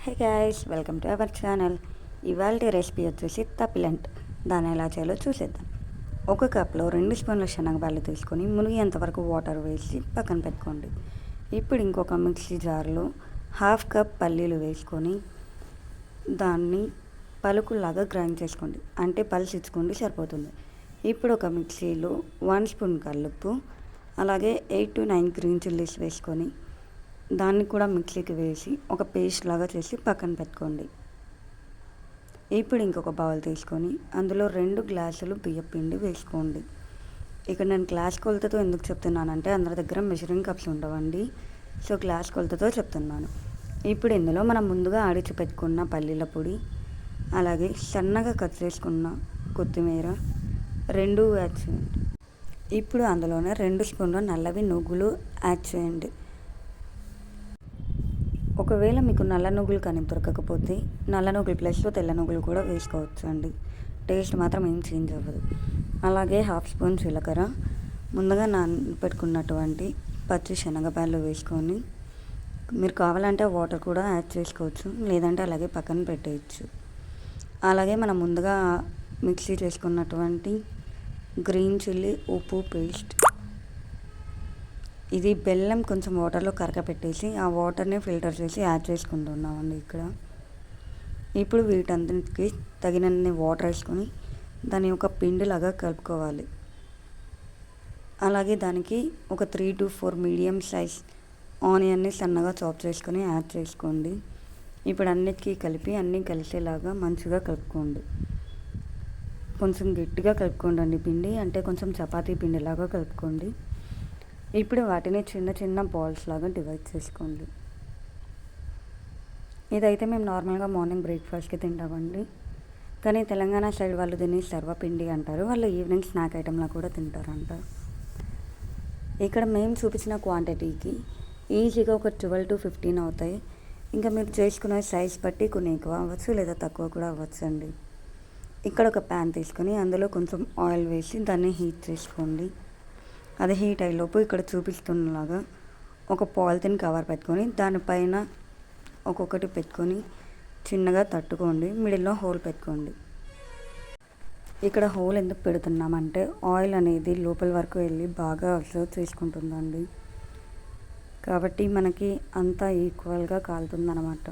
Hey guys, welcome to our channel. ఇవాళ recipe వచ్చేసి తప్పిలంట్. దాన్ని ఎలా చేయాలో చూసేద్దాం. ఒక కప్లో 2 స్పూన్ల శనగబాళ్ళు తీసుకొని మునిగేంతవరకు వాటర్ వేసి పక్కన పెట్టుకోండి. ఇప్పుడు ఇంకొక మిక్సీ జార్లో 1/2 కప్ పల్లీలు వేసుకొని దాన్ని పలుకులాగా గ్రైండ్ చేసుకోండి. అంటే పల్స్ ఇచ్చుకోండి సరిపోతుంది. ఇప్పుడు ఒక మిక్సీలో 1 స్పూన్ కల్లుప్పు, అలాగే 8 to 9 గ్రీన్ చిల్లీస్ వేసుకొని దాన్ని కూడా మిక్సీకి వేసి ఒక పేస్ట్ లాగా చేసి పక్కన పెట్టుకోండి. ఇప్పుడు ఇంకొక బౌల్ తీసుకొని అందులో 2 గ్లాసులు బియ్యం పిండి వేసుకోండి. ఇక్కడ నేను గ్లాస్ కొలతతో ఎందుకు చెప్తున్నానంటే అందరి దగ్గర మెజరింగ్ కప్స్ ఉండవండి, సో గ్లాస్ కొలతతో చెప్తున్నాను. ఇప్పుడు ఇందులో మనం ముందుగా ఆడిచి పెట్టుకున్న పల్లీల పొడి, అలాగే సన్నగా కట్ చేసుకున్న కొత్తిమీర 2 యాడ్ చేయండి. ఇప్పుడు అందులోనే 2 స్పూన్ల నల్లవి నువ్వులు యాడ్ చేయండి. ఒకవేళ మీకు నల్ల నువ్వులు కానీ దొరకకపోతే నల్ల నువ్వులు ప్లస్లో తెల్ల నువ్వులు కూడా వేసుకోవచ్చు అండి. టేస్ట్ మాత్రం ఏం చేంజ్ అవ్వదు. అలాగే 1/2 స్పూన్ జీలకర్ర, ముందుగా నానబెట్టుకున్నటువంటి పచ్చి శనగపాయలు వేసుకొని మీరు కావాలంటే వాటర్ కూడా యాడ్ చేసుకోవచ్చు, లేదంటే అలాగే పక్కన పెట్టేయచ్చు. అలాగే మనం ముందుగా మిక్సీ చేసుకున్నటువంటి గ్రీన్ చిల్లీ ఉప్పు పేస్ట్, ఇది బెల్లం కొంచెం వాటర్లో కరగపెట్టేసి ఆ వాటర్ని ఫిల్టర్ చేసి యాడ్ చేసుకుంటున్నామండి ఇక్కడ. ఇప్పుడు వీటన్నిటికి తగినన్ని వాటర్ వేసుకొని దాని ఒక పిండిలాగా కలుపుకోవాలి. అలాగే దానికి ఒక 3 to 4 మీడియం సైజ్ ఆనియన్ని సన్నగా చాప్ చేసుకొని యాడ్ చేసుకోండి. ఇప్పుడు అన్నిటికీ కలిపి అన్నీ కలిసేలాగా మంచిగా కలుపుకోండి. కొంచెం గట్టిగా కలుపుకోండి పిండి, అంటే కొంచెం చపాతీ పిండిలాగా కలుపుకోండి. ఇప్పుడు వాటిని చిన్న చిన్న బాల్స్ లాగా డివైడ్ చేసుకోండి. ఇదైతే మేము నార్మల్గా మార్నింగ్ బ్రేక్ఫాస్ట్కి తింటామండి, కానీ తెలంగాణ సైడ్ వాళ్ళు దీన్ని సర్వపిండి అంటారు. వాళ్ళు ఈవినింగ్ స్నాక్ ఐటెంలా కూడా తింటారంట. ఇక్కడ మేము చూపించిన క్వాంటిటీకి ఈజీగా ఒక 12 to 15 అవుతాయి. ఇంకా మీరు చేసుకునే సైజ్ బట్టి కొన్ని ఎక్కువ అవ్వచ్చు లేదా తక్కువ కూడా అవ్వచ్చు అండి. ఇక్కడ ఒక ప్యాన్ తీసుకొని అందులో కొంచెం ఆయిల్ వేసి దాన్ని హీట్ చేసుకోండి. అది హీట్ అయ్యేలోపు ఇక్కడ చూపిస్తున్నలాగా ఒక పాలిథిన్ కవర్ పెట్టుకొని దానిపైన ఒక్కొక్కటి పెట్టుకొని చిన్నగా తట్టుకోండి. మిడిల్లో హోల్ పెట్టుకోండి. ఇక్కడ హోల్ ఎందుకు పెడుతున్నామంటే ఆయిల్ అనేది లోపల వరకు వెళ్ళి బాగా అబ్జర్వ్ చేసుకుంటుందండి, కాబట్టి మనకి అంతా ఈక్వల్గా కాలుతుందన్నమాట.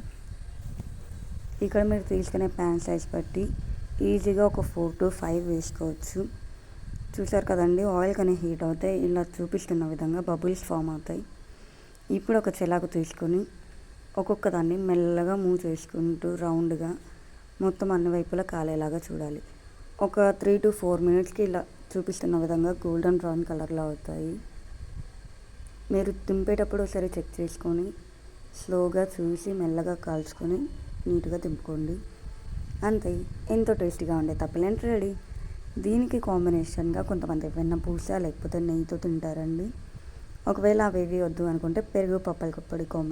ఇక్కడ మీరు తీసుకునే ప్యాన్ సైజ్ బట్టి ఈజీగా ఒక 4 to 5 వేసుకోవచ్చు. చూసారు కదండి, ఆయిల్ కానీ హీట్ అవుతాయి, ఇలా చూపిస్తున్న విధంగా బబుల్స్ ఫామ్ అవుతాయి. ఇప్పుడు ఒక చెలాకు తీసుకొని ఒక్కొక్క దాన్ని మెల్లగా మూవ్ చేసుకుంటూ రౌండ్గా మొత్తం అన్ని వైపులా కాలేలాగా చూడాలి. ఒక 3 to 4 minutesకి ఇలా చూపిస్తున్న విధంగా గోల్డెన్ బ్రౌన్ కలర్లో అవుతాయి. మీరు దింపేటప్పుడు ఒకసారి చెక్ చేసుకొని స్లోగా చూసి మెల్లగా కాల్చుకొని నీట్గా దింపుకోండి. అంతే, ఎంతో టేస్టీగా ఉండే తప్పిలంట్ రెడీ. దీనికి కాంబినేషన్గా కొంతమంది వెన్న పూస లేకపోతే నెయ్యితో తింటారండి. ఒకవేళ అవేవి వద్దు అనుకుంటే పెరుగు పప్పల పొడి కాంబినేషన్